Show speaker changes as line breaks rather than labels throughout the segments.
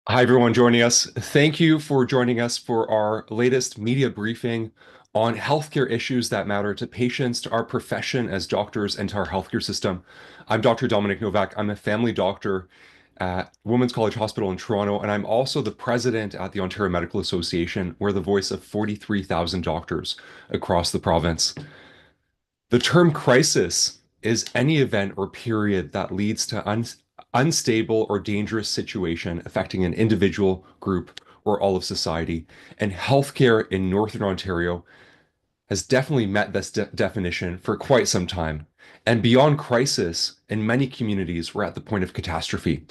Hi, everyone joining us. Thank you for joining us for our latest media briefing on healthcare issues that matter to patients, to our profession as doctors, and to our healthcare system. I'm Dr. Dominic Novak. I'm a family doctor at Women's College Hospital in Toronto, and I'm also the president at the Ontario Medical Association. We're the voice of 43,000 doctors across the province. The term crisis is any event or period that leads to unstable or dangerous situation affecting an individual, group, or all of society. And healthcare in Northern Ontario has definitely met this definition for quite some time. And beyond crisis, in many communities, we're at the point of catastrophe.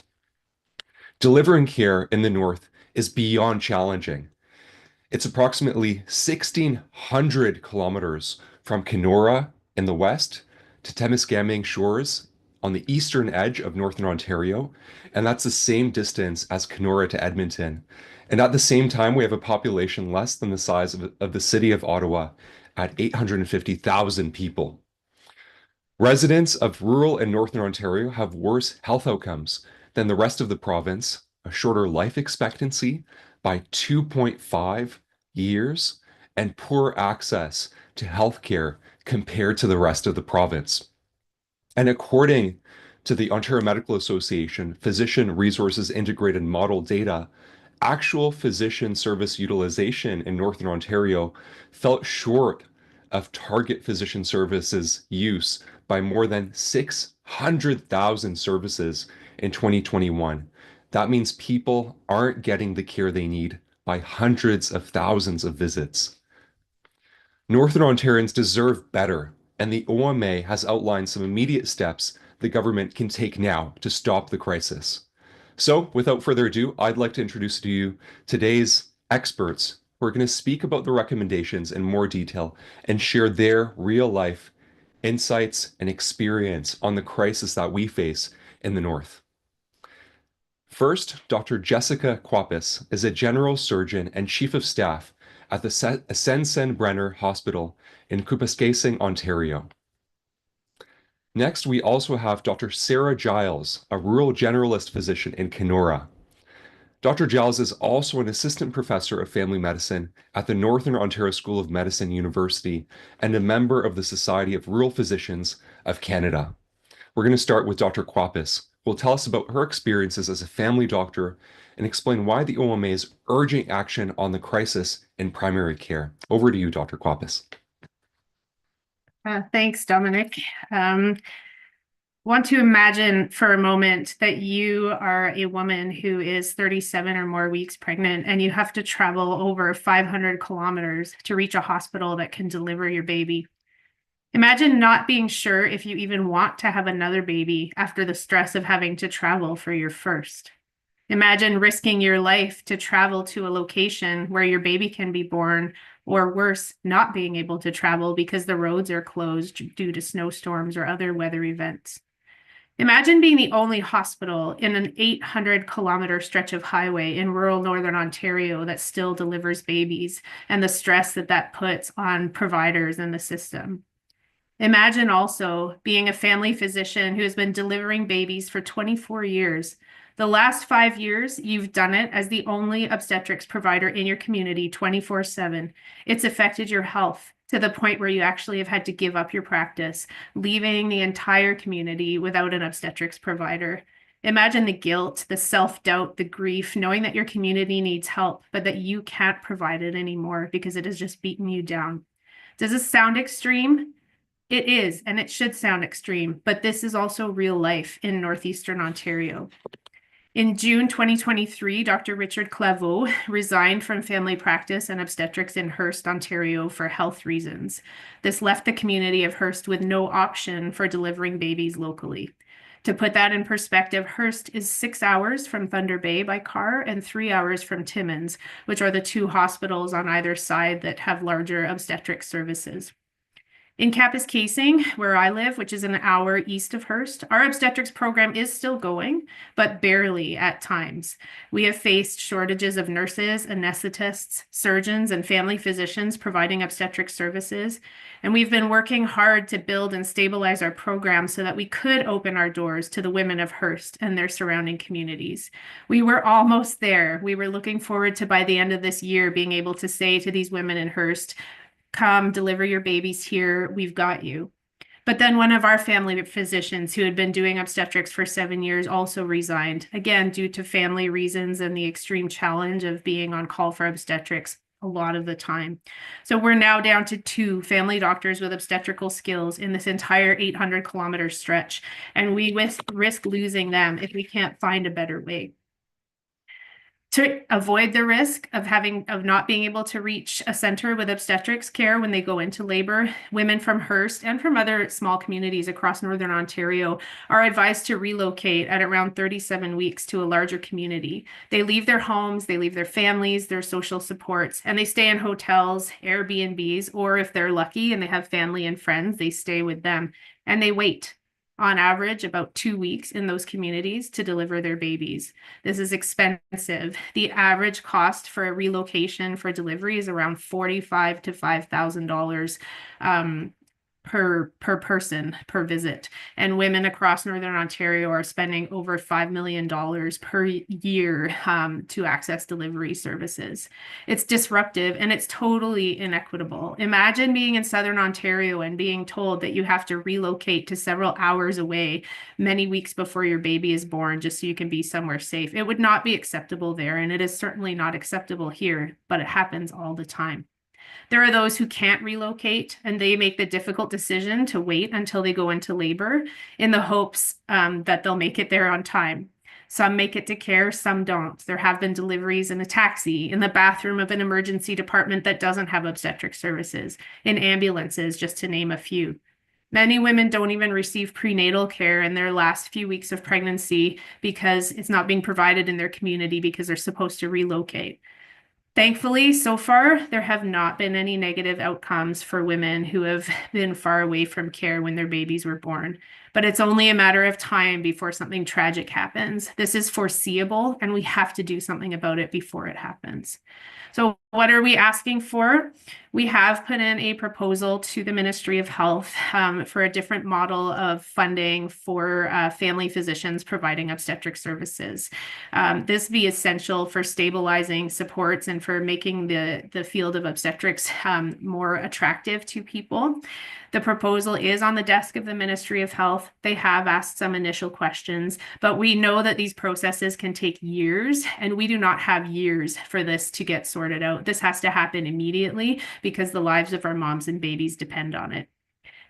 Delivering care in the North is beyond challenging. It's approximately 1,600 kilometers from Kenora in the west to Temiskaming Shores on the eastern edge of Northern Ontario, and that's the same distance as Kenora to Edmonton. And at the same time, we have a population less than the size of the city of Ottawa at 850,000 people. Residents of rural and Northern Ontario have worse health outcomes than the rest of the province, a shorter life expectancy by 2.5 years, and poor access to healthcare compared to the rest of the province. And according to the Ontario Medical Association Physician Resources Integrated Model data, actual physician service utilization in Northern Ontario fell short of target physician services use by more than 600,000 services in 2021. That means people aren't getting the care they need by hundreds of thousands of visits. Northern Ontarians deserve better, and the OMA has outlined some immediate steps the government can take now to stop the crisis. So, without further ado, I'd like to introduce to you today's experts who are going to speak about the recommendations in more detail and share their real life insights and experience on the crisis that we face in the North. First, Dr. Jessica Quapis is a general surgeon and chief of staff at the Sensenbrenner Hospital in Kupaskasing, Ontario. Next, we also have Dr. Sarah Giles, a rural generalist physician in Kenora. Dr. Giles is also an assistant professor of family medicine at the Northern Ontario School of Medicine University and a member of the Society of Rural Physicians of Canada. We're going to start with Dr. Quapis, who will tell us about her experiences as a family doctor and explain why the OMA is urging action on the crisis in primary care. Over to you, Dr. Quapis.
Thanks, Dominic. Want to imagine for a moment that you are a woman who is 37 or more weeks pregnant and you have to travel over 500 kilometers to reach a hospital that can deliver your baby. Imagine not being sure if you even want to have another baby after the stress of having to travel for your first. Imagine risking your life to travel to a location where your baby can be born, or worse, not being able to travel because the roads are closed due to snowstorms or other weather events. Imagine being the only hospital in an 800-kilometer stretch of highway in rural Northern Ontario that still delivers babies and the stress that that puts on providers in the system. Imagine also being a family physician who has been delivering babies for 24 years. The last 5 years, you've done it as the only obstetrics provider in your community 24/7. It's affected your health to the point where you actually have had to give up your practice, leaving the entire community without an obstetrics provider. Imagine the guilt, the self-doubt, the grief, knowing that your community needs help, but that you can't provide it anymore because it has just beaten you down. Does this sound extreme? It is, and it should sound extreme, but this is also real life in Northeastern Ontario. In June 2023, Dr. Richard Claveau resigned from family practice and obstetrics in Hearst, Ontario for health reasons. This left the community of Hearst with no option for delivering babies locally. To put that in perspective, Hearst is 6 hours from Thunder Bay by car and 3 hours from Timmins, which are the two hospitals on either side that have larger obstetric services. In Kapuskasing, where I live, which is an hour east of Hearst, our obstetrics program is still going, but barely at times. We have faced shortages of nurses, anesthetists, surgeons, and family physicians providing obstetric services. And we've been working hard to build and stabilize our program so that we could open our doors to the women of Hearst and their surrounding communities. We were almost there. We were looking forward to, by the end of this year, being able to say to these women in Hearst, come deliver your babies here. We've got you. But then one of our family physicians who had been doing obstetrics for 7 years also resigned, again, due to family reasons and the extreme challenge of being on call for obstetrics a lot of the time. So we're now down to 2 family doctors with obstetrical skills in this entire 800-kilometer stretch, and we risk losing them if we can't find a better way. To avoid the risk of not being able to reach a center with obstetrics care when they go into labor, women from Hearst and from other small communities across Northern Ontario are advised to relocate at around 37 weeks to a larger community. They leave their homes, they leave their families, their social supports, and they stay in hotels, Airbnbs, or if they're lucky and they have family and friends, they stay with them and they wait. On average, about 2 weeks in those communities to deliver their babies. This is expensive. The average cost for a relocation for delivery is around $4,500 to $5,000 per person per visit. And women across Northern Ontario are spending over $5 million per year to access delivery services. It's disruptive and it's totally inequitable. Imagine being in Southern Ontario and being told that you have to relocate to several hours away many weeks before your baby is born just so you can be somewhere safe. It would not be acceptable there, and it is certainly not acceptable here, but it happens all the time. There are those who can't relocate, and they make the difficult decision to wait until they go into labor in the hopes that they'll make it there on time. Some make it to care, some don't. There have been deliveries in a taxi, in the bathroom of an emergency department that doesn't have obstetric services, in ambulances, just to name a few. Many women don't even receive prenatal care in their last few weeks of pregnancy because it's not being provided in their community because they're supposed to relocate. Thankfully, so far, there have not been any negative outcomes for women who have been far away from care when their babies were born. But it's only a matter of time before something tragic happens. This is foreseeable, and we have to do something about it before it happens. So what are we asking for? We have put in a proposal to the Ministry of Health for a different model of funding for family physicians providing obstetric services. This be essential for stabilizing supports and for making the field of obstetrics more attractive to people. The proposal is on the desk of the Ministry of Health. They have asked some initial questions, but we know that these processes can take years, and we do not have years for this to get sorted out. This has to happen immediately because the lives of our moms and babies depend on it.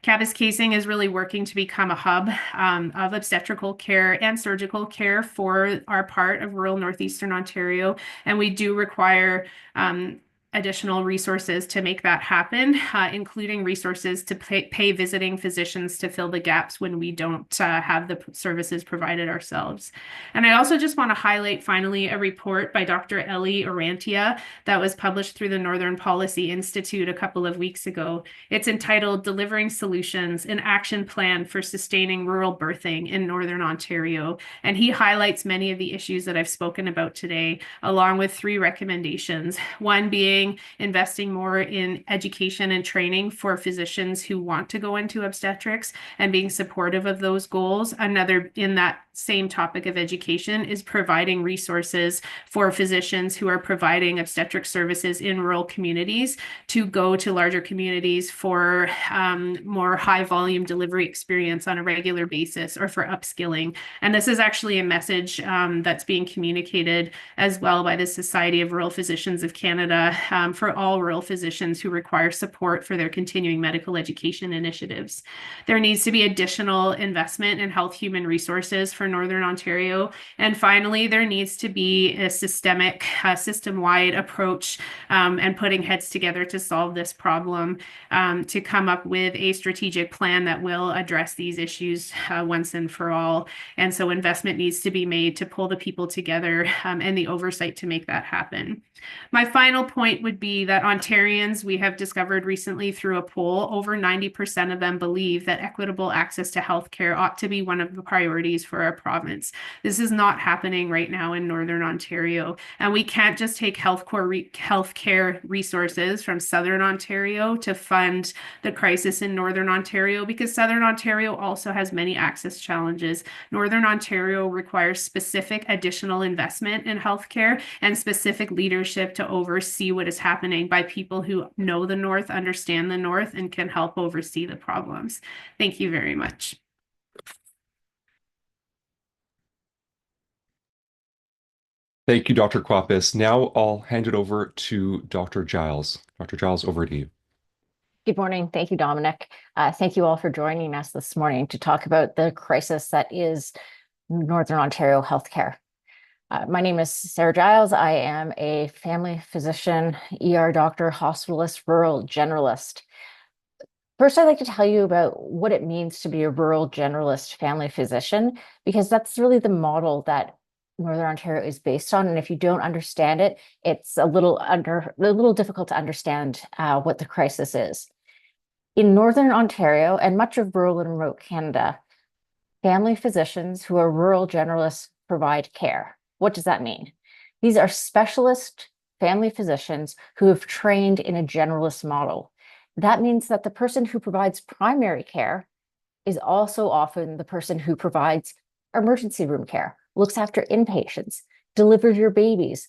Kapuskasing is really working to become a hub of obstetrical care and surgical care for our part of rural Northeastern Ontario, and we do require additional resources to make that happen, including resources to pay visiting physicians to fill the gaps when we don't have the services provided ourselves. And I also just want to highlight finally a report by Dr. Ellie Orantia that was published through the Northern Policy Institute a couple of weeks ago. It's entitled Delivering Solutions, an Action Plan for Sustaining Rural Birthing in Northern Ontario. And he highlights many of the issues that I've spoken about today, along with 3 recommendations. One being investing more in education and training for physicians who want to go into obstetrics and being supportive of those goals. Another in that same topic of education is providing resources for physicians who are providing obstetric services in rural communities to go to larger communities for more high volume delivery experience on a regular basis or for upskilling. And this is actually a message that's being communicated as well by the Society of Rural Physicians of Canada for all rural physicians who require support for their continuing medical education initiatives. There needs to be additional investment in health human resources for for Northern Ontario. And finally, there needs to be a systemic, system-wide approach and putting heads together to solve this problem, to come up with a strategic plan that will address these issues once and for all. And so investment needs to be made to pull the people together and the oversight to make that happen. My final point would be that Ontarians, we have discovered recently through a poll, over 90% of them believe that equitable access to healthcare ought to be one of the priorities for our province. This is not happening right now in Northern Ontario, and we can't just take healthcare resources from Southern Ontario to fund the crisis in Northern Ontario, because Southern Ontario also has many access challenges. Northern Ontario requires specific additional investment in healthcare and specific leadership to oversee what is happening by people who know the North, understand the North, and can help oversee the problems. Thank you very much.
Thank you, Dr. Kwapis. Now I'll hand it over to Dr. Giles. Dr. Giles, over to you.
Good morning. Thank you, Dominic. Thank you all for joining us this morning to talk about the crisis that is Northern Ontario healthcare. My name is Sarah Giles. I am a family physician, ER doctor, hospitalist, rural generalist. First, I'd like to tell you about what it means to be a rural generalist family physician, because that's really the model that Northern Ontario is based on. And if you don't understand it, it's a little difficult to understand what the crisis is. In Northern Ontario and much of rural and remote Canada, family physicians who are rural generalists provide care. What does that mean? These are specialist family physicians who have trained in a generalist model. That means that the person who provides primary care is also often the person who provides emergency room care, looks after inpatients, delivers your babies,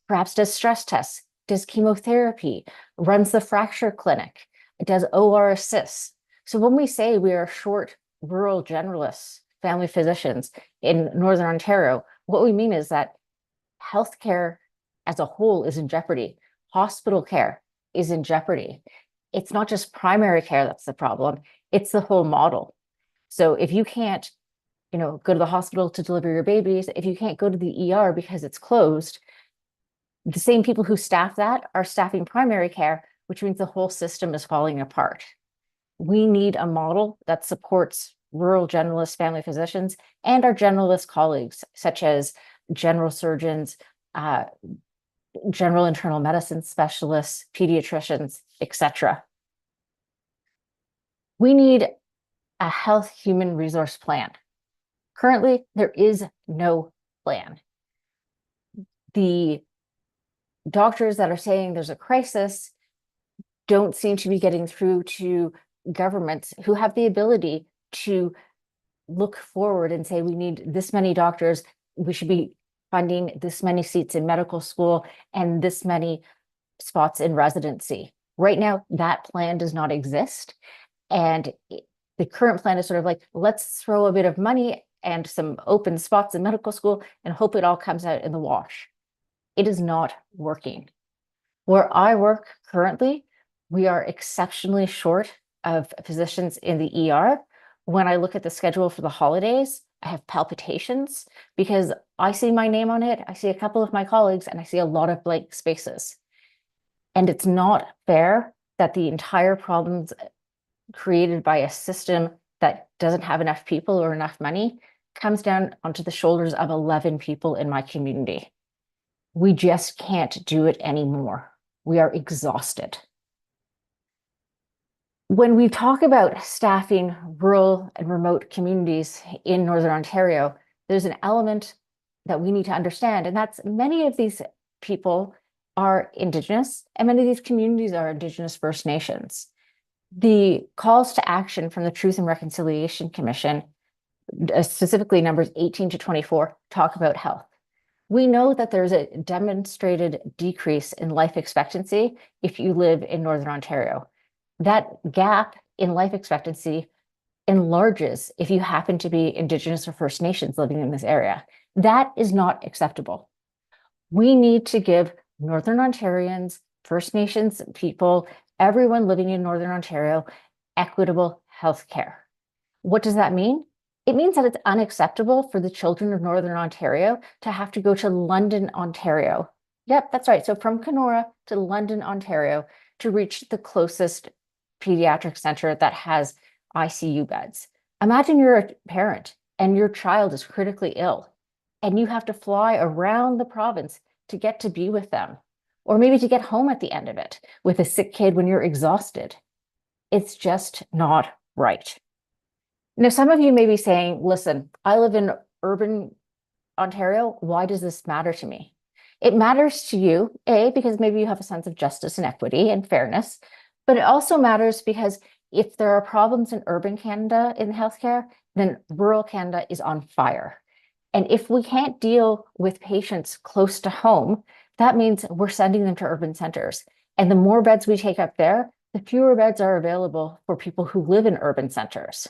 perhaps does stress tests, does chemotherapy, runs the fracture clinic, does OR assists. So when we say we are short rural generalists, family physicians in Northern Ontario, what we mean is that healthcare as a whole is in jeopardy. Hospital care is in jeopardy. It's not just primary care that's the problem, it's the whole model. So if you can't, go to the hospital to deliver your babies, if you can't go to the ER because it's closed, the same people who staff that are staffing primary care, which means the whole system is falling apart. We need a model that supports rural generalist family physicians and our generalist colleagues, such as general surgeons, general internal medicine specialists, pediatricians, etc. We need a health human resource plan. Currently, there is no plan. The doctors that are saying there's a crisis don't seem to be getting through to governments who have the ability to look forward and say, we need this many doctors, we should be funding this many seats in medical school and this many spots in residency. Right now, that plan does not exist. And the current plan is sort of like, let's throw a bit of money and some open spots in medical school and hope it all comes out in the wash. It is not working. Where I work currently, we are exceptionally short of physicians in the ER. When I look at the schedule for the holidays, I have palpitations because I see my name on it. I see a couple of my colleagues and I see a lot of blank spaces. And it's not fair that the entire problems created by a system that doesn't have enough people or enough money comes down onto the shoulders of 11 people in my community. We just can't do it anymore. We are exhausted. When we talk about staffing rural and remote communities in Northern Ontario, there's an element that we need to understand, and that's many of these people are Indigenous, and many of these communities are Indigenous First Nations. The calls to action from the Truth and Reconciliation Commission, specifically numbers 18 to 24, talk about health. We know that there's a demonstrated decrease in life expectancy if you live in Northern Ontario. That gap in life expectancy enlarges if you happen to be Indigenous or First Nations living in this area. That is not acceptable. We need to give Northern Ontarians, First Nations people, everyone living in Northern Ontario, equitable health care. What does that mean? It means that it's unacceptable for the children of Northern Ontario to have to go to London, Ontario. Yep, that's right. So from Kenora to London, Ontario to reach the closest pediatric center that has ICU beds. Imagine you're a parent and your child is critically ill and you have to fly around the province to get to be with them, or maybe to get home at the end of it with a sick kid when you're exhausted. It's just not right. Now, some of you may be saying, listen, I live in urban Ontario. Why does this matter to me? It matters to you, A, because maybe you have a sense of justice and equity and fairness, but it also matters because if there are problems in urban Canada in healthcare, then rural Canada is on fire. And if we can't deal with patients close to home, that means we're sending them to urban centers. And the more beds we take up there, the fewer beds are available for people who live in urban centers.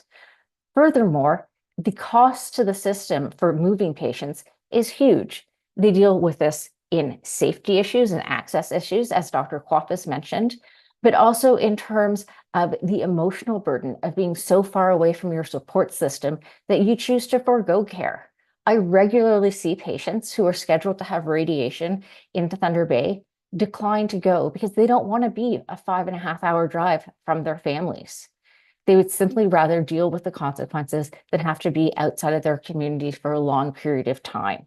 Furthermore, the cost to the system for moving patients is huge. They deal with this in safety issues and access issues, as Dr. Kwapis mentioned, but also in terms of the emotional burden of being so far away from your support system that you choose to forego care. I regularly see patients who are scheduled to have radiation into Thunder Bay decline to go because they don't want to be a 5.5 hour drive from their families. They would simply rather deal with the consequences than have to be outside of their communities for a long period of time.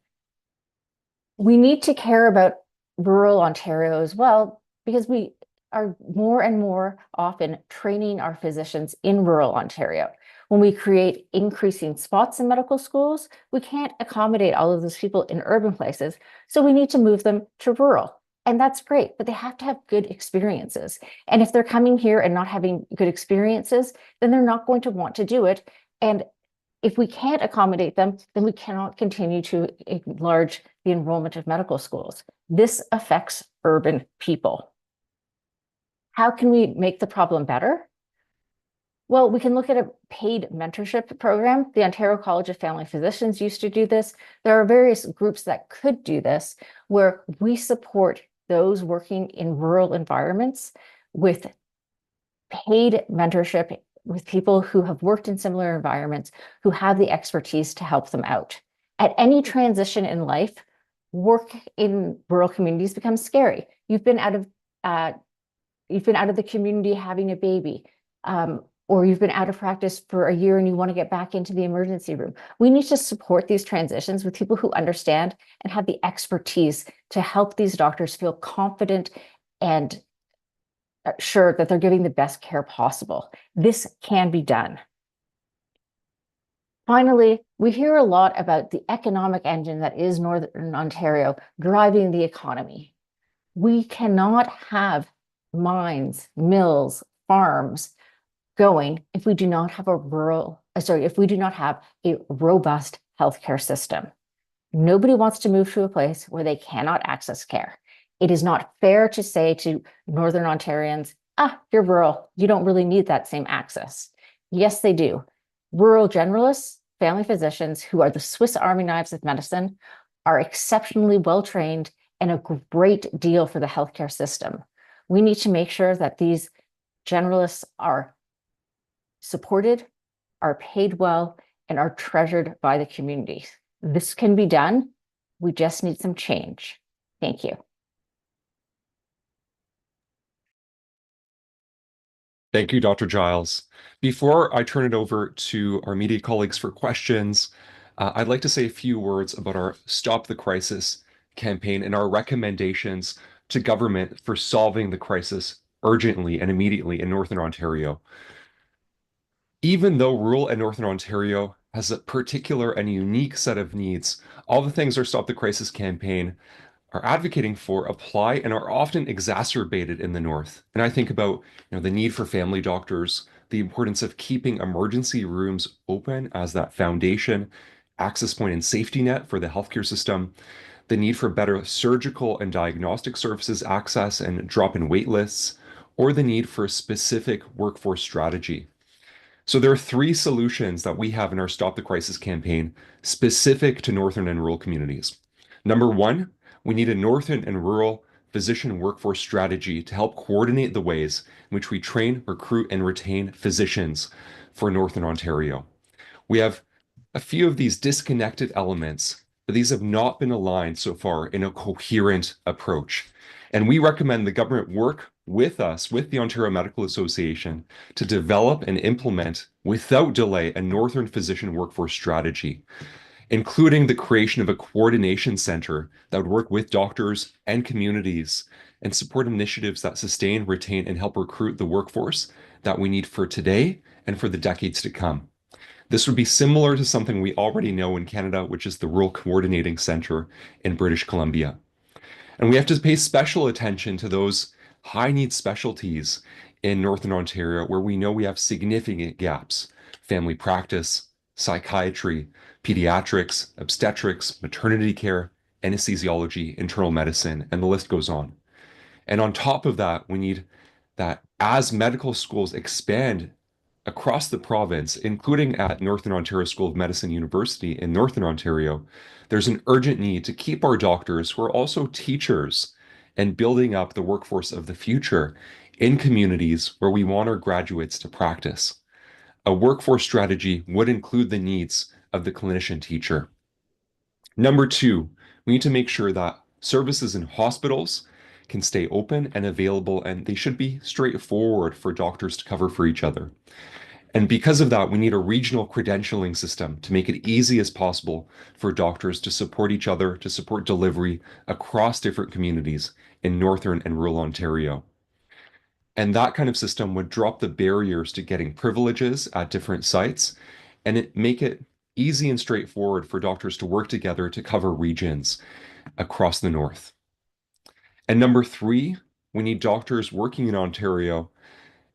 We need to care about rural Ontario as well, because we are more and more often training our physicians in rural Ontario. When we create increasing spots in medical schools, we can't accommodate all of those people in urban places, so we need to move them to rural. And that's great, but they have to have good experiences. And if they're coming here and not having good experiences, then they're not going to want to do it. And if we can't accommodate them, then we cannot continue to enlarge the enrollment of medical schools. This affects urban people. How can we make the problem better? Well, we can look at a paid mentorship program. The Ontario College of Family Physicians used to do this. There are various groups that could do this, where we support those working in rural environments with paid mentorship with people who have worked in similar environments, who have the expertise to help them out. At any transition in life, work in rural communities becomes scary. You've been out of the community having a baby, or you've been out of practice for a year and you want to get back into the emergency room. We need to support these transitions with people who understand and have the expertise to help these doctors feel confident and sure that they're giving the best care possible. This can be done. Finally, we hear a lot about the economic engine that is Northern Ontario driving the economy. We cannot have mines, mills, farms going if we do not have a robust healthcare system. Nobody wants to move to a place where they cannot access care. It is not fair to say to Northern Ontarians, you're rural, you don't really need that same access. Yes, they do. Rural generalists, family physicians, who are the Swiss Army knives of medicine, are exceptionally well-trained and a great deal for the healthcare system. We need to make sure that these generalists are supported, are paid well, and are treasured by the community. This can be done. We just need some change. Thank you.
Thank you, Dr. Giles. Before I turn it over to our media colleagues for questions, I'd like to say a few words about our Stop the Crisis campaign and our recommendations to government for solving the crisis urgently and immediately in Northern Ontario. Even though rural and Northern Ontario has a particular and unique set of needs, all the things our Stop the Crisis campaign are advocating for apply and are often exacerbated in the North. And I think about, the need for family doctors, the importance of keeping emergency rooms open as that foundation, access point and safety net for the healthcare system, the need for better surgical and diagnostic services access and drop in wait lists, or the need for a specific workforce strategy. So there are 3 solutions that we have in our Stop the Crisis campaign specific to Northern and rural communities. Number 1, we need a Northern and rural physician workforce strategy to help coordinate the ways in which we train, recruit, and retain physicians for Northern Ontario. We have a few of these disconnected elements, but these have not been aligned so far in a coherent approach. And we recommend the government work with us, with the Ontario Medical Association, to develop and implement without delay a Northern physician workforce strategy, including the creation of a coordination center that would work with doctors and communities and support initiatives that sustain, retain, and help recruit the workforce that we need for today and for the decades to come. This would be similar to something we already know in Canada, which is the Rural Coordinating Center in British Columbia. And we have to pay special attention to those high need specialties in Northern Ontario where we know we have significant gaps: family practice, psychiatry, pediatrics, obstetrics, maternity care, anesthesiology, internal medicine, and the list goes on. And on top of that, we need that as medical schools expand across the province, including at Northern Ontario School of Medicine University in Northern Ontario, there's an urgent need to keep our doctors, who are also teachers, and building up the workforce of the future in communities where we want our graduates to practice. A workforce strategy would include the needs of the clinician teacher. Number two, we need to make sure that services in hospitals can stay open and available, and they should be straightforward for doctors to cover for each other. And because of that, we need a regional credentialing system to make it easy as possible for doctors to support each other, to support delivery across different communities in Northern and rural Ontario. And that kind of system would drop the barriers to getting privileges at different sites and make it easy and straightforward for doctors to work together to cover regions across the North. And number three, we need doctors working in Ontario,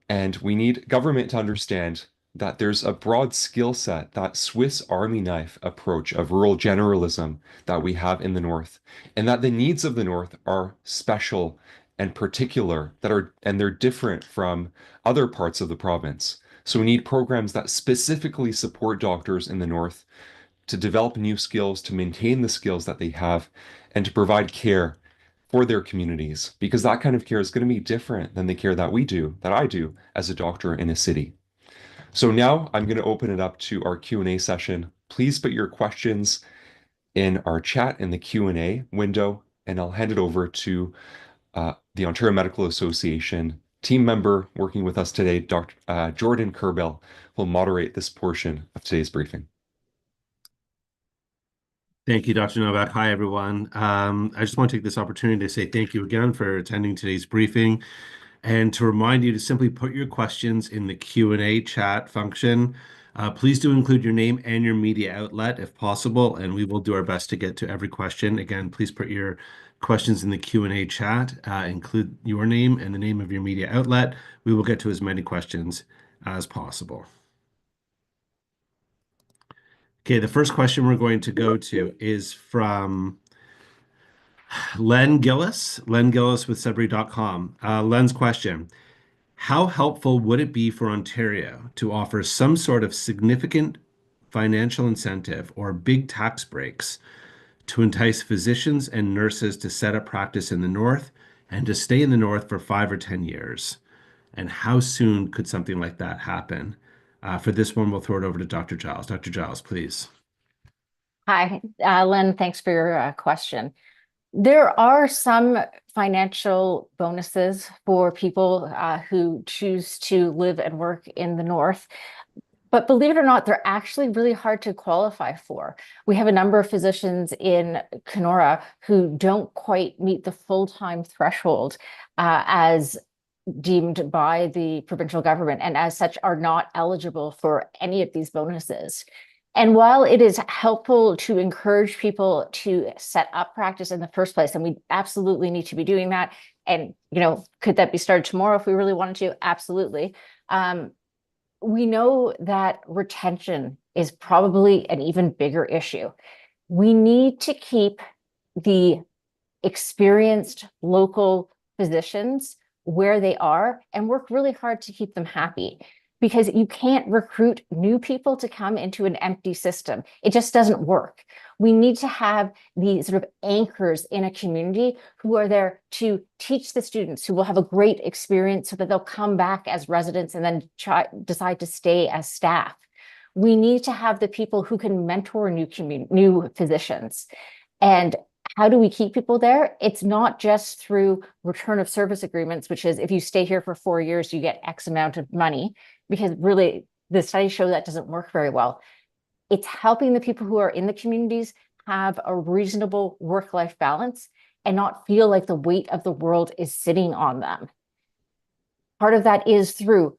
and we need government to understand that there's a broad skill set, that Swiss Army knife approach of rural generalism that we have in the North, and that the needs of the North are special and particular, and they're different from other parts of the province. So we need programs that specifically support doctors in the North to develop new skills, to maintain the skills that they have, and to provide care for their communities, because that kind of care is going to be different than the care that I do as a doctor in a city. So now I'm going to open it up to our Q&A session. Please put your questions in our chat in the Q&A window, and I'll hand it over to the Ontario Medical Association team member working with us today, Dr. Jordan Kerbel, will moderate this portion of today's briefing.
Thank you, Dr. Novak. Hi, everyone. I just want to take this opportunity to say thank you again for attending today's briefing, and to remind you to simply put your questions in the Q&A chat function. Please do include your name and your media outlet if possible, and we will do our best to get to every question. Again, please put your questions in the Q&A chat, include your name and the name of your media outlet. We will get to as many questions as possible. Okay, the first question we're going to go to is from Len Gillis with Sudbury.com. Len's question: how helpful would it be for Ontario to offer some sort of significant financial incentive or big tax breaks to entice physicians and nurses to set up practice in the North and to stay in the North for 5 or 10 years? And how soon could something like that happen? For this one, we'll throw it over to Dr. Giles. Dr. Giles, please.
Hi, Len, thanks for your question. There are some financial bonuses for people who choose to live and work in the North. But believe it or not, they're actually really hard to qualify for. We have a number of physicians in Kenora who don't quite meet the full-time threshold as deemed by the provincial government, and as such are not eligible for any of these bonuses. And while it is helpful to encourage people to set up practice in the first place, and we absolutely need to be doing that, and could that be started tomorrow if we really wanted to? Absolutely. We know that retention is probably an even bigger issue. We need to keep the experienced local physicians where they are and work really hard to keep them happy, because you can't recruit new people to come into an empty system. It just doesn't work. We need to have the sort of anchors in a community who are there to teach the students, who will have a great experience so that they'll come back as residents and then decide to stay as staff. We need to have the people who can mentor new physicians. And how do we keep people there? It's not just through return of service agreements, which is if you stay here for 4 years, you get X amount of money, because really the studies show that doesn't work very well. It's helping the people who are in the communities have a reasonable work-life balance and not feel like the weight of the world is sitting on them. Part of that is through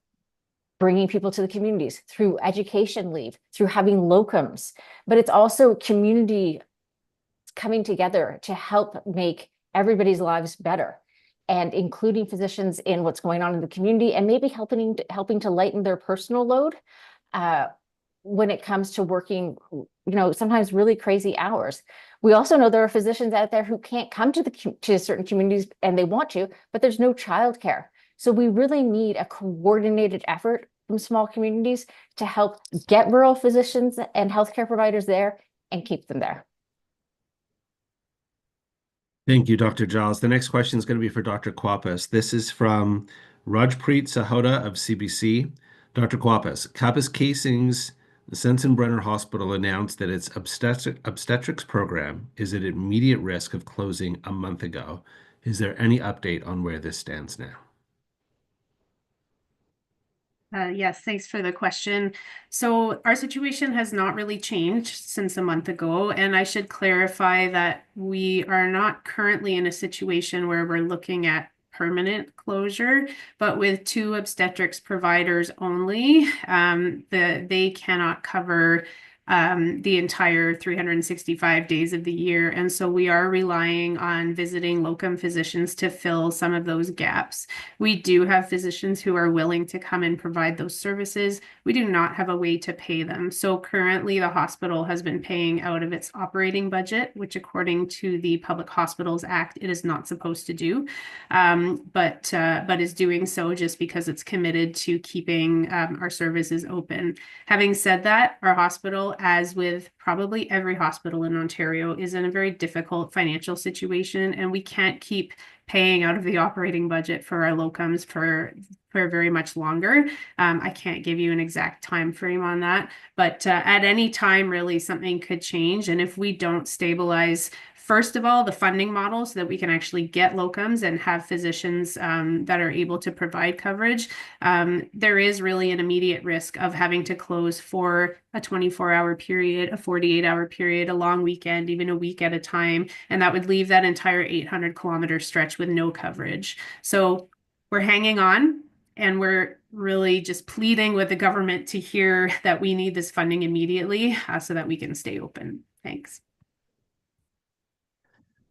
bringing people to the communities, through education leave, through having locums, but it's also community coming together to help make everybody's lives better, and including physicians in what's going on in the community, and maybe helping to lighten their personal load when it comes to working, sometimes really crazy hours. We also know there are physicians out there who can't come to certain communities, and they want to, but there's no childcare. So we really need a coordinated effort from small communities to help get rural physicians and healthcare providers there and keep them there.
Thank you, Dr. Giles. The next question is going to be for Dr. Kwapis. This is from Rajpreet Sahota of CBC. Dr. Kwapis, Kappes Casings, the Sensenbrenner Hospital announced that its obstetrics program is at immediate risk of closing a month ago. Is there any update on where this stands now?
Yes, thanks for the question. So our situation has not really changed since a month ago, and I should clarify that we are not currently in a situation where we're looking at permanent closure, but with 2 obstetrics providers only, they cannot cover the entire 365 days of the year. And so we are relying on visiting locum physicians to fill some of those gaps. We do have physicians who are willing to come and provide those services. We do not have a way to pay them. So currently the hospital has been paying out of its operating budget, which according to the Public Hospitals Act, it is not supposed to do, but is doing so just because it's committed to keeping our services open. Having said that, our hospital, as with probably every hospital in Ontario, is in a very difficult financial situation, and we can't keep paying out of the operating budget for our locums for very much longer. I can't give you an exact time frame on that, but at any time, really, something could change. And if we don't stabilize, first of all, the funding model so that we can actually get locums and have physicians that are able to provide coverage, there is really an immediate risk of having to close for a 24-hour period, a 48-hour period, a long weekend, even a week at a time. And that would leave that entire 800-kilometer stretch with no coverage. So we're hanging on, and we're really just pleading with the government to hear that we need this funding immediately so that we can stay open. Thanks.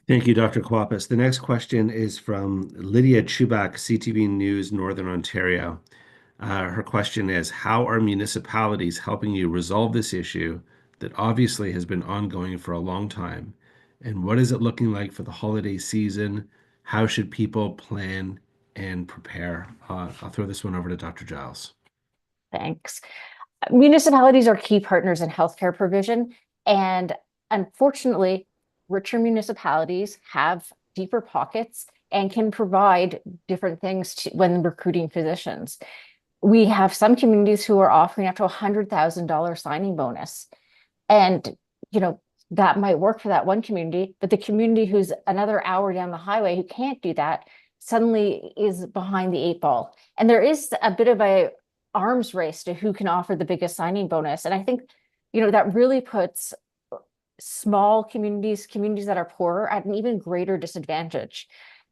Thank you, Dr. Kwapis. The next question is from Lydia Chubak, CTV News, Northern Ontario. Her question is, how are municipalities helping you resolve this issue that obviously has been ongoing for a long time? And what is it looking like for the holiday season? How should people plan and prepare? I'll throw this one over to Dr. Giles.
Thanks. Municipalities are key partners in healthcare provision, and unfortunately, richer municipalities have deeper pockets and can provide different things when recruiting physicians. We have some communities who are offering up to $100,000 signing bonus. And, that might work for that one community, but the community who's another hour down the highway who can't do that suddenly is behind the 8 ball. And there is a bit of a arms race to who can offer the biggest signing bonus. And I think, that really puts small communities that are poorer at an even greater disadvantage.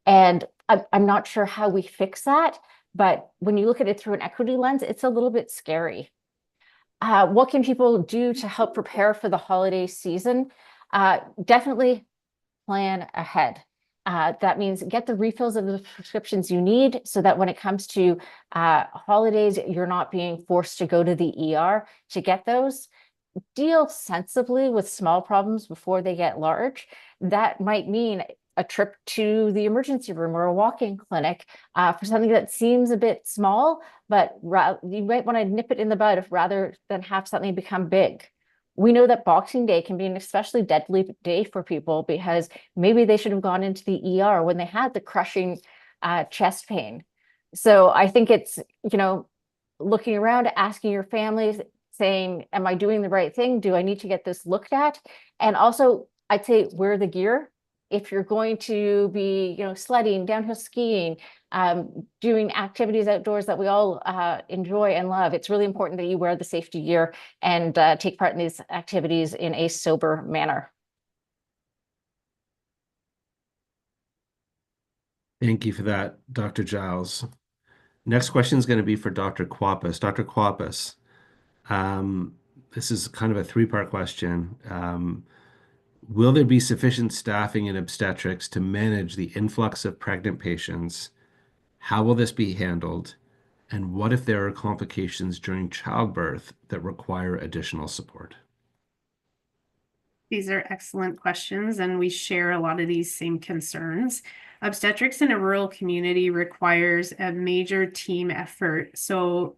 And I'm not sure how we fix that, but when you look at it through an equity lens, it's a little bit scary. What can people do to help prepare for the holiday season? Definitely plan ahead. That means get the refills of the prescriptions you need so that when it comes to holidays, you're not being forced to go to the ER to get those. Deal sensibly with small problems before they get large. That might mean a trip to the emergency room or a walk-in clinic for something that seems a bit small, but you might want to nip it in the bud rather than have something become big. We know that Boxing Day can be an especially deadly day for people because maybe they should have gone into the ER when they had the crushing chest pain. So I think it's, looking around, asking your families, saying, am I doing the right thing? Do I need to get this looked at? And also, I'd say wear the gear. If you're going to be, sledding, downhill skiing, doing activities outdoors that we all enjoy and love, it's really important that you wear the safety gear and take part in these activities in a sober manner.
Thank you for that, Dr. Giles. Next question is going to be for Dr. Kwapis. Dr. Kwapis, this is kind of a three-part question. Will there be sufficient staffing in obstetrics to manage the influx of pregnant patients? How will this be handled? And what if there are complications during childbirth that require additional support?
These are excellent questions, and we share a lot of these same concerns. Obstetrics in a rural community requires a major team effort. So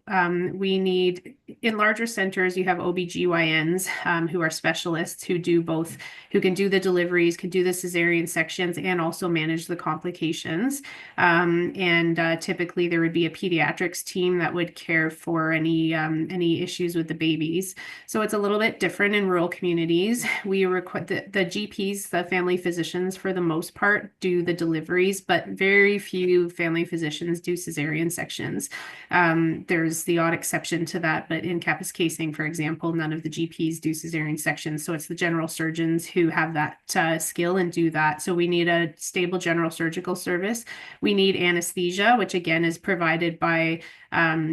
we need, in larger centers, you have OBGYNs who are specialists who do both, who can do the deliveries, can do the cesarean sections, and also manage the complications. Typically there would be a pediatrics team that would care for any issues with the babies. So it's a little bit different in rural communities. We require the GPs, the family physicians, for the most part, do the deliveries, but very few family physicians do cesarean sections. There's the odd exception to that, but in Kapuskasing, for example, none of the GPs do cesarean sections. So it's the general surgeons who have that skill and do that. So we need a stable general surgical service. We need anesthesia, which again is provided by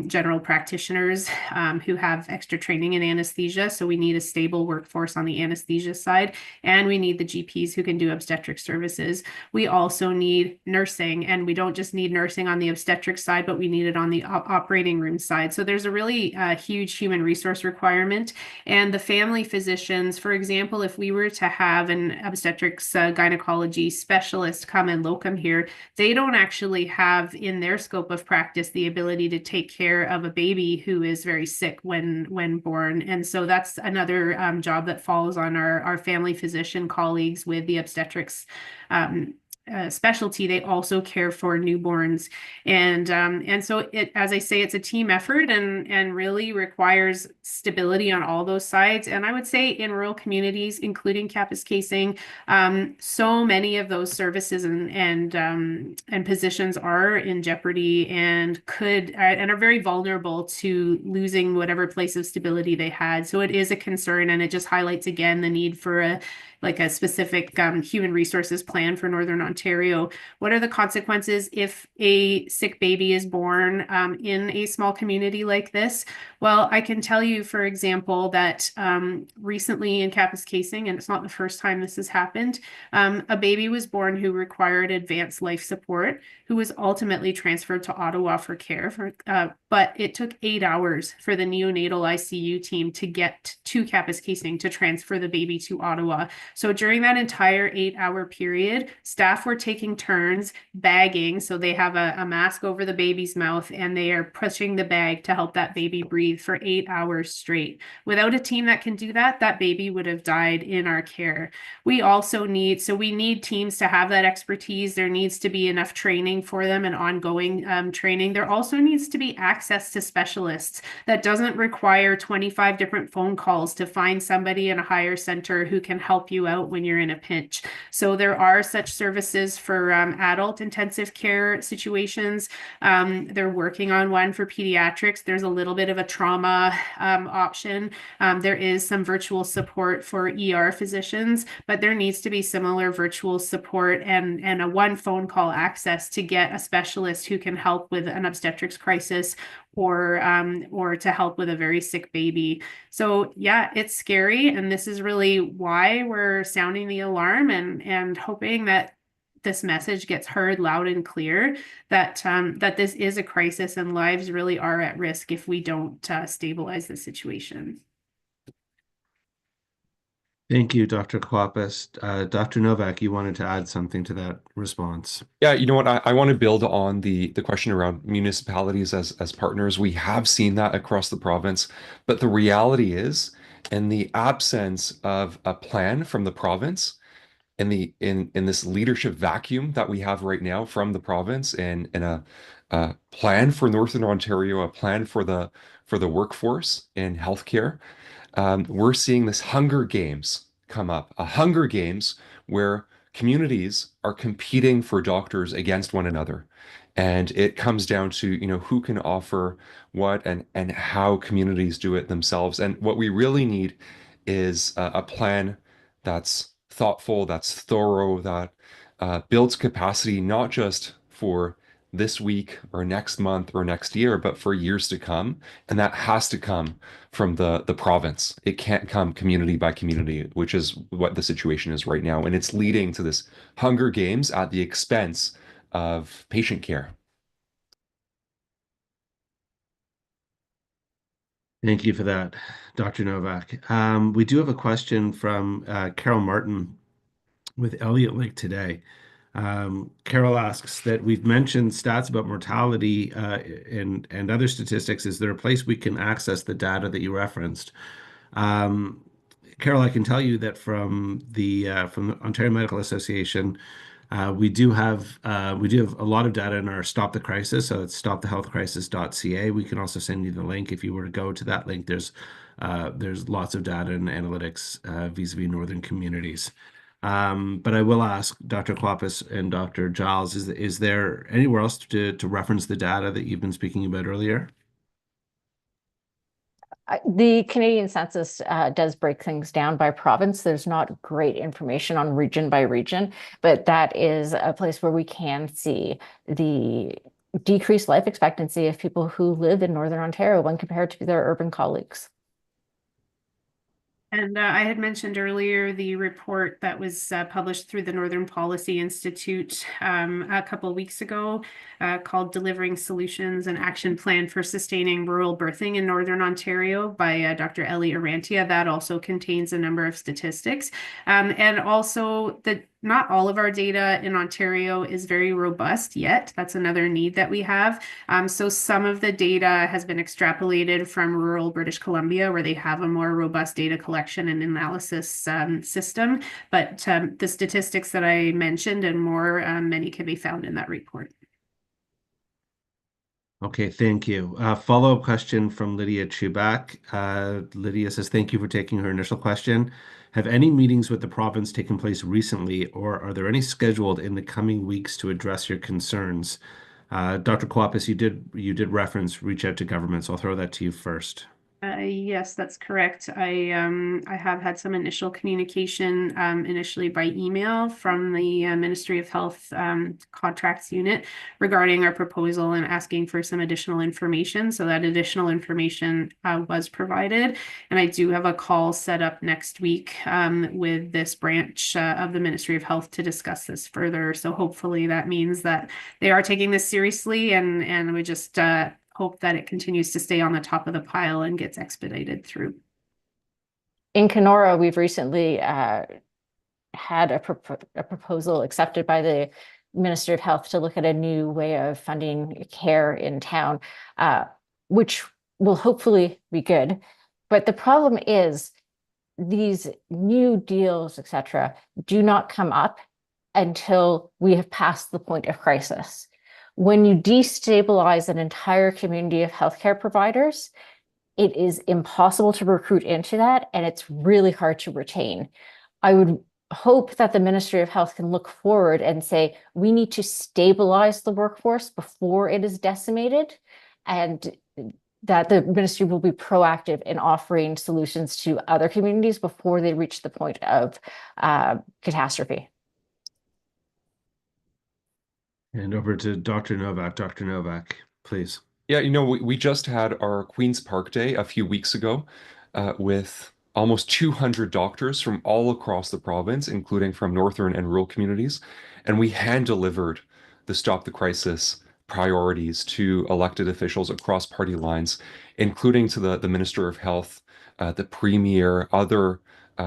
general practitioners who have extra training in anesthesia. So we need a stable workforce on the anesthesia side, and we need the GPs who can do obstetric services. We also need nursing, and we don't just need nursing on the obstetric side, but we need it on the operating room side. So there's a really huge human resource requirement. And the family physicians, for example, if we were to have an obstetrics gynecology specialist come and locum here, they don't actually have in their scope of practice the ability to take care of a baby who is very sick when born. And so that's another job that falls on our family physician colleagues with the obstetrics specialty. They also care for newborns, and so it, as I say, it's a team effort and really requires stability on all those sides. And I would say in rural communities, including Kapuskasing, so many of those services and positions are in jeopardy and are very vulnerable to losing whatever place of stability they had. So it is a concern, and it just highlights again the need for a specific human resources plan for Northern Ontario. What are the consequences if a sick baby is born in a small community like this? Well, I can tell you, for example, that recently in Kapuskasing, and it's not the first time this has happened, a baby was born who required advanced life support, who was ultimately transferred to Ottawa for care. But it took 8 hours for the neonatal ICU team to get to Kapuskasing to transfer the baby to Ottawa. So during that entire 8-hour period, staff were taking turns bagging. So they have a mask over the baby's mouth, and they are pushing the bag to help that baby breathe for 8 hours straight. Without a team that can do that, that baby would have died in our care. We also need teams to have that expertise. There needs to be enough training for them and ongoing training. There also needs to be access to specialists that doesn't require 25 different phone calls to find somebody in a higher center who can help you out when you're in a pinch. So there are such services for adult intensive care situations. They're working on one for pediatrics. There's a little bit of a trauma option. There is some virtual support for ER physicians, but there needs to be similar virtual support and a one phone call access to get a specialist who can help with an obstetrics crisis or to help with a very sick baby. So yeah, it's scary. And this is really why we're sounding the alarm and hoping that this message gets heard loud and clear, that this is a crisis and lives really are at risk if we don't stabilize the situation.
Thank you, Dr. Kwapis. Dr. Novak, you wanted to add something to that response.
Yeah, you know what? I want to build on the question around municipalities as partners. We have seen that across the province, but the reality is, in the absence of a plan from the province, in this leadership vacuum that we have right now from the province, in plan for Northern Ontario, a plan for the workforce in healthcare, we're seeing this Hunger Games come up, a Hunger Games where communities are competing for doctors against one another. And it comes down to, who can offer what and how communities do it themselves. And what we really need is a plan that's thoughtful, that's thorough, that builds capacity not just for this week or next month or next year, but for years to come. And that has to come from the province. It can't come community by community, which is what the situation is right now. And it's leading to this Hunger Games at the expense of patient care.
Thank you for that, Dr. Novak. We do have a question from Carol Martin with Elliott Lake today. Carol asks that we've mentioned stats about mortality and other statistics. Is there a place we can access the data that you referenced? Carol, I can tell you that from the Ontario Medical Association, we do have a lot of data in our Stop the Crisis, so it's stopthehealthcrisis.ca. We can also send you the link if you were to go to that link. There's lots of data and analytics vis-a-vis northern communities. But I will ask Dr. Klopas and Dr. Giles, is there anywhere else to reference the data that you've been speaking about earlier?
The Canadian census does break things down by province. There's not great information on region by region, but that is a place where we can see the decreased life expectancy of people who live in Northern Ontario when compared to their urban colleagues.
And I had mentioned earlier the report that was published through the Northern Policy Institute a couple of weeks ago called Delivering Solutions and Action Plan for Sustaining Rural Birthing in Northern Ontario by Dr. Ellie Arantia. That also contains a number of statistics. And also that not all of our data in Ontario is very robust yet. That's another need that we have. So some of the data has been extrapolated from rural British Columbia, where they have a more robust data collection and analysis system. But the statistics that I mentioned and more, many can be found in that report.
Okay, thank you. Follow-up question from Lydia Chubak. Lydia says, thank you for taking her initial question. Have any meetings with the province taken place recently, or are there any scheduled in the coming weeks to address your concerns? Dr. Klopas, you did reference reach out to government, so I'll throw that to you first.
Yes, that's correct. I have had some initial communication initially by email from the Ministry of Health contracts unit regarding our proposal and asking for some additional information. So that additional information was provided. And I do have a call set up next week with this branch of the Ministry of Health to discuss this further. So hopefully that means that they are taking this seriously, and we just hope that it continues to stay on the top of the pile and gets expedited through.
In Kenora, we've recently had a proposal accepted by the Ministry of Health to look at a new way of funding care in town, which will hopefully be good. But the problem is these new deals, etc., do not come up until we have passed the point of crisis. When you destabilize an entire community of healthcare providers, it is impossible to recruit into that, and it's really hard to retain. I would hope that the Ministry of Health can look forward and say, we need to stabilize the workforce before it is decimated, and that the ministry will be proactive in offering solutions to other communities before they reach the point of catastrophe.
And over to Dr. Novak. Dr. Novak, please.
Yeah, we just had our Queen's Park Day a few weeks ago with almost 200 doctors from all across the province, including from northern and rural communities. And we hand-delivered the Stop the Crisis priorities to elected officials across party lines, including to the Minister of Health, the Premier, other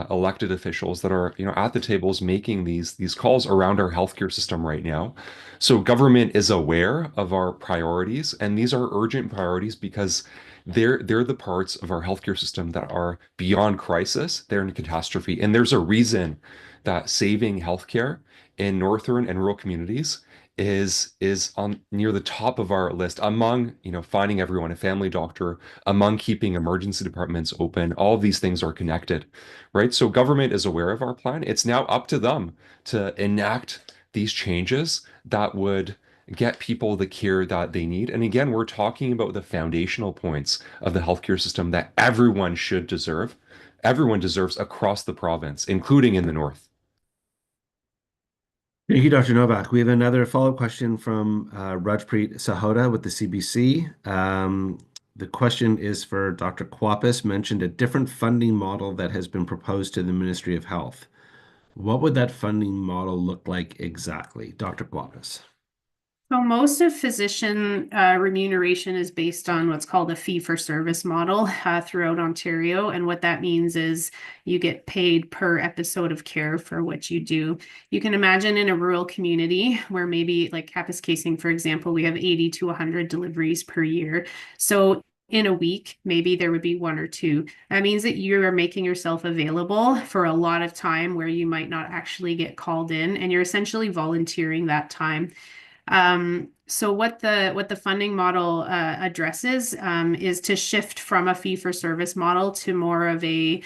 elected officials that are, at the tables making these calls around our healthcare system right now. So government is aware of our priorities, and these are urgent priorities because they're the parts of our healthcare system that are beyond crisis. They're in catastrophe, and there's a reason that saving healthcare in northern and rural communities is on near the top of our list among, finding everyone a family doctor, among keeping emergency departments open. All of these things are connected, right? So government is aware of our plan. It's now up to them to enact these changes that would get people the care that they need. And again, we're talking about the foundational points of the healthcare system that everyone should deserve. Everyone deserves across the province, including in the north.
Thank you, Dr. Novak. We have another follow-up question from Rajpreet Sahota with the CBC. The question is for Dr. Kwapis, mentioned a different funding model that has been proposed to the Ministry of Health. What would that funding model look like exactly, Dr. Kwapis?
So most of physician remuneration is based on what's called a fee-for-service model throughout Ontario. And what that means is you get paid per episode of care for what you do. You can imagine in a rural community where maybe like Kapuskasing, for example, we have 80 to 100 deliveries per year. So in a week, maybe there would be 1 or 2. That means that you are making yourself available for a lot of time where you might not actually get called in, and you're essentially volunteering that time. So what the funding model addresses is to shift from a fee-for-service model to more of a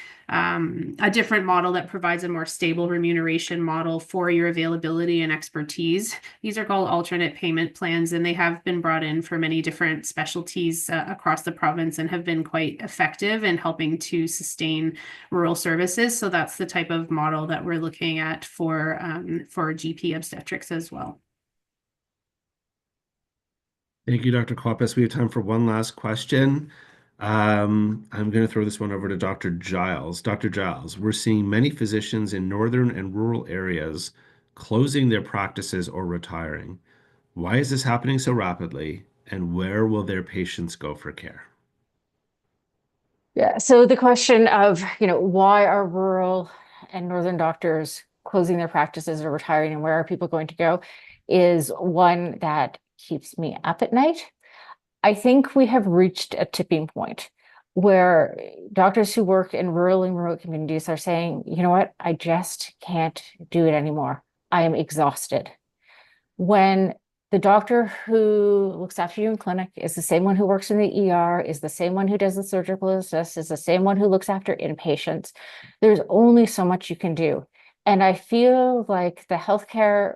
different model that provides a more stable remuneration model for your availability and expertise. These are called alternate payment plans, and they have been brought in for many different specialties across the province and have been quite effective in helping to sustain rural services. So that's the type of model that we're looking at for GP obstetrics as well.
Thank you, Dr. Kwapis. We have time for one last question. I'm going to throw this one over to Dr. Giles. Dr. Giles, we're seeing many physicians in northern and rural areas closing their practices or retiring. Why is this happening so rapidly, and where will their patients go for care?
Yeah, so the question of, why are rural and northern doctors closing their practices or retiring, and where are people going to go, is one that keeps me up at night. I think we have reached a tipping point where doctors who work in rural and remote communities are saying, you know what, I just can't do it anymore. I am exhausted. When the doctor who looks after you in clinic is the same one who works in the ER, is the same one who does the surgical assist, is the same one who looks after inpatients, there's only so much you can do. And I feel like the healthcare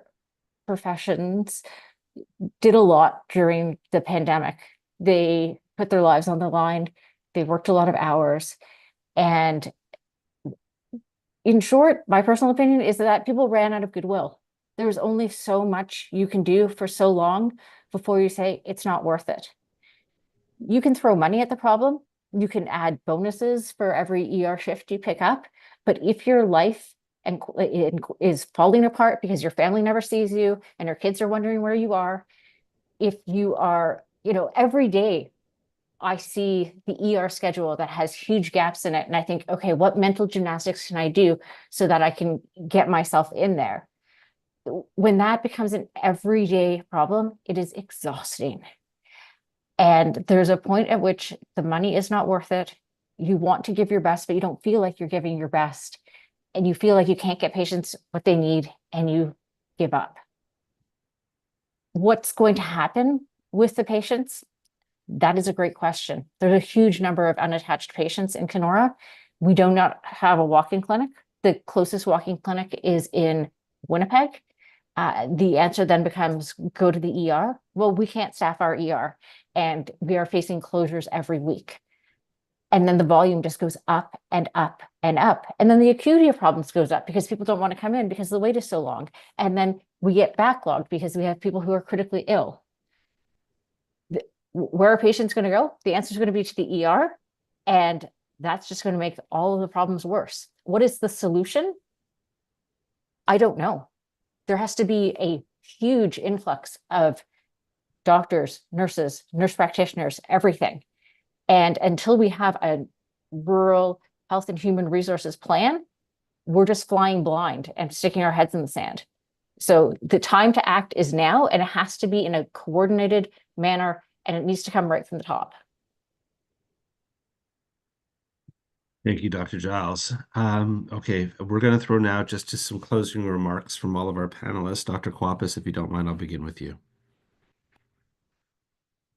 professions did a lot during the pandemic. They put their lives on the line. They worked a lot of hours. And in short, my personal opinion is that people ran out of goodwill. There's only so much you can do for so long before you say it's not worth it. You can throw money at the problem. You can add bonuses for every ER shift you pick up. But if your life is falling apart because your family never sees you and your kids are wondering where you are, if you are, every day I see the ER schedule that has huge gaps in it, and I think, okay, what mental gymnastics can I do so that I can get myself in there? When that becomes an everyday problem, it is exhausting. And there's a point at which the money is not worth it. You want to give your best, but you don't feel like you're giving your best. And you feel like you can't get patients what they need, and you give up. What's going to happen with the patients? That is a great question. There's a huge number of unattached patients in Kenora. We do not have a walk-in clinic. The closest walk-in clinic is in Winnipeg. The answer then becomes go to the ER. Well, we can't staff our ER, and we are facing closures every week. And then the volume just goes up and up and up. And then the acuity of problems goes up because people don't want to come in because the wait is so long. And then we get backlogged because we have people who are critically ill. Where are patients going to go? The answer is going to be to the ER. And that's just going to make all of the problems worse. What is the solution? I don't know. There has to be a huge influx of doctors, nurses, nurse practitioners, everything. And until we have a rural health and human resources plan, we're just flying blind and sticking our heads in the sand. So the time to act is now, and it has to be in a coordinated manner, and it needs to come right from the top.
Thank you, Dr. Giles. Okay, we're going to throw now just to some closing remarks from all of our panelists. Dr. Kwapis, if you don't mind, I'll begin with you.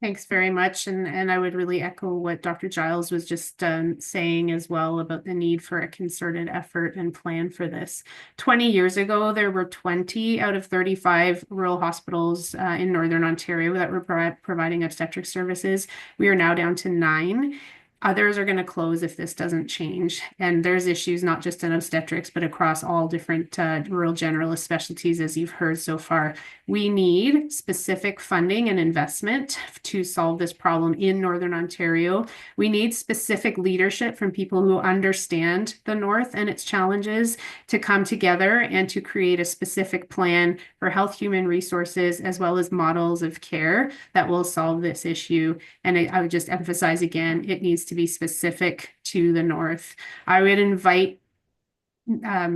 Thanks very much. And I would really echo what Dr. Giles was just saying as well about the need for a concerted effort and plan for this. 20 years ago, there were 20 out of 35 rural hospitals in Northern Ontario that were providing obstetric services. We are now down to 9. Others are going to close if this doesn't change. And there's issues not just in obstetrics, but across all different rural generalist specialties, as you've heard so far. We need specific funding and investment to solve this problem in Northern Ontario. We need specific leadership from people who understand the North and its challenges to come together and to create a specific plan for health human resources, as well as models of care that will solve this issue. And I would just emphasize again, it needs to be specific to the North. I would invite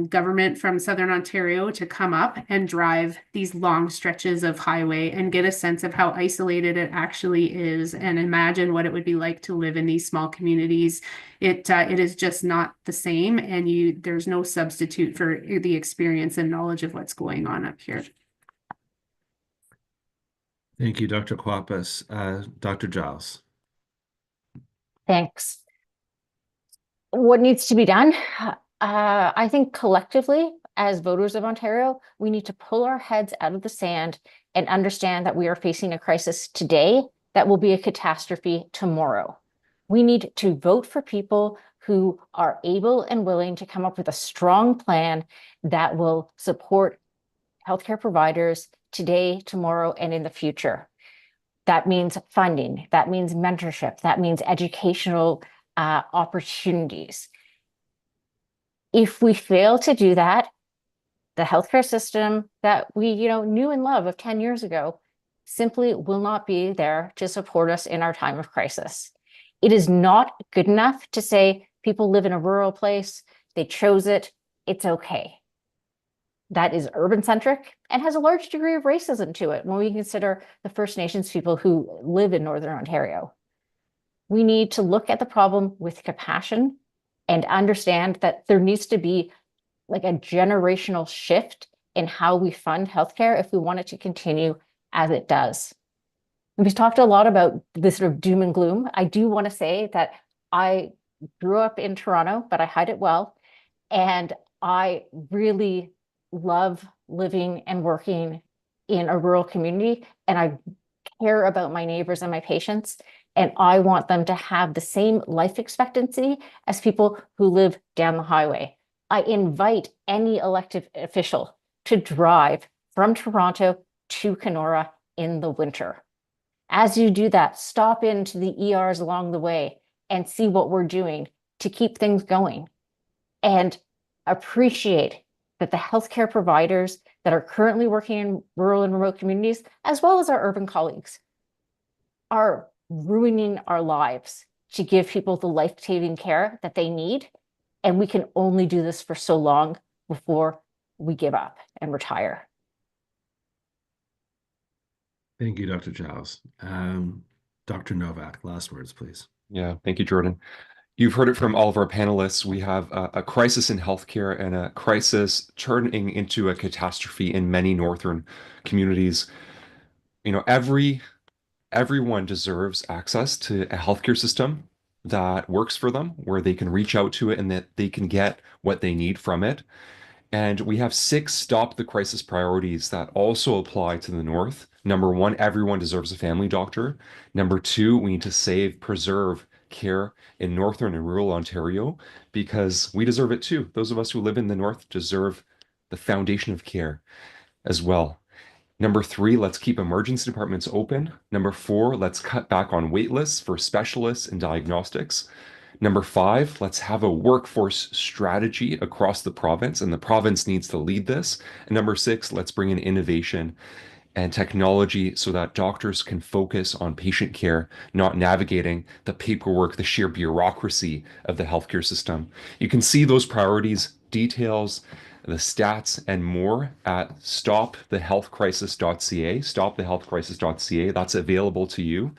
government from Southern Ontario to come up and drive these long stretches of highway and get a sense of how isolated it actually is, and imagine what it would be like to live in these small communities. It is just not the same, and there's no substitute for the experience and knowledge of what's going on up here.
Thank you, Dr. Kwapis. Dr. Giles.
Thanks. What needs to be done? I think collectively, as voters of Ontario, we need to pull our heads out of the sand and understand that we are facing a crisis today that will be a catastrophe tomorrow. We need to vote for people who are able and willing to come up with a strong plan that will support healthcare providers today, tomorrow, and in the future. That means funding, that means mentorship, that means educational opportunities. If we fail to do that, the healthcare system that we knew and love of 10 years ago simply will not be there to support us in our time of crisis. It is not good enough to say people live in a rural place, they chose it, it's okay. That is urban-centric and has a large degree of racism to it when we consider the First Nations people who live in Northern Ontario. We need to look at the problem with compassion and understand that there needs to be like a generational shift in how we fund healthcare if we want it to continue as it does. We've talked a lot about this sort of doom and gloom. I do want to say that I grew up in Toronto, but I hide it well. And I really love living and working in a rural community, and I care about my neighbors and my patients, and I want them to have the same life expectancy as people who live down the highway. I invite any elected official to drive from Toronto to Kenora in the winter. As you do that, stop into the ERs along the way and see what we're doing to keep things going, and appreciate that the healthcare providers that are currently working in rural and remote communities, as well as our urban colleagues, are ruining our lives to give people the life-saving care that they need. And we can only do this for so long before we give up and retire.
Thank you, Dr. Giles. Dr. Novak, last words, please.
Yeah, thank you, Jordan. You've heard it from all of our panelists. We have a crisis in healthcare and a crisis turning into a catastrophe in many northern communities. Everyone deserves access to a healthcare system that works for them, where they can reach out to it and that they can get what they need from it. And we have 6 stop the crisis priorities that also apply to the North. Number 1, everyone deserves a family doctor. Number 2, we need to preserve care in Northern and rural Ontario, because we deserve it too. Those of us who live in the North deserve the foundation of care as well. Number 3, let's keep emergency departments open. Number 4, let's cut back on wait lists for specialists and diagnostics. Number 5, let's have a workforce strategy across the province, and the province needs to lead this. And number 6, let's bring in innovation and technology so that doctors can focus on patient care, not navigating the paperwork, the sheer bureaucracy of the healthcare system. You can see those priorities, details, the stats, and more at stopthehealthcrisis.ca, stopthehealthcrisis.ca. That's available to you.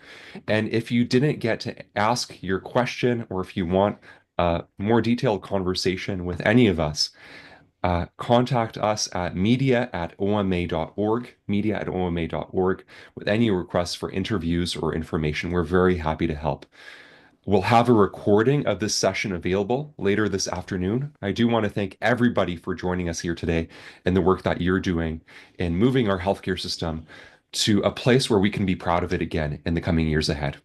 And if you didn't get to ask your question, or if you want a more detailed conversation with any of us, contact us at media@oma.org, media@oma.org, with any requests for interviews or information. We're very happy to help. We'll have a recording of this session available later this afternoon. I do want to thank everybody for joining us here today and the work that you're doing in moving our healthcare system to a place where we can be proud of it again in the coming years ahead.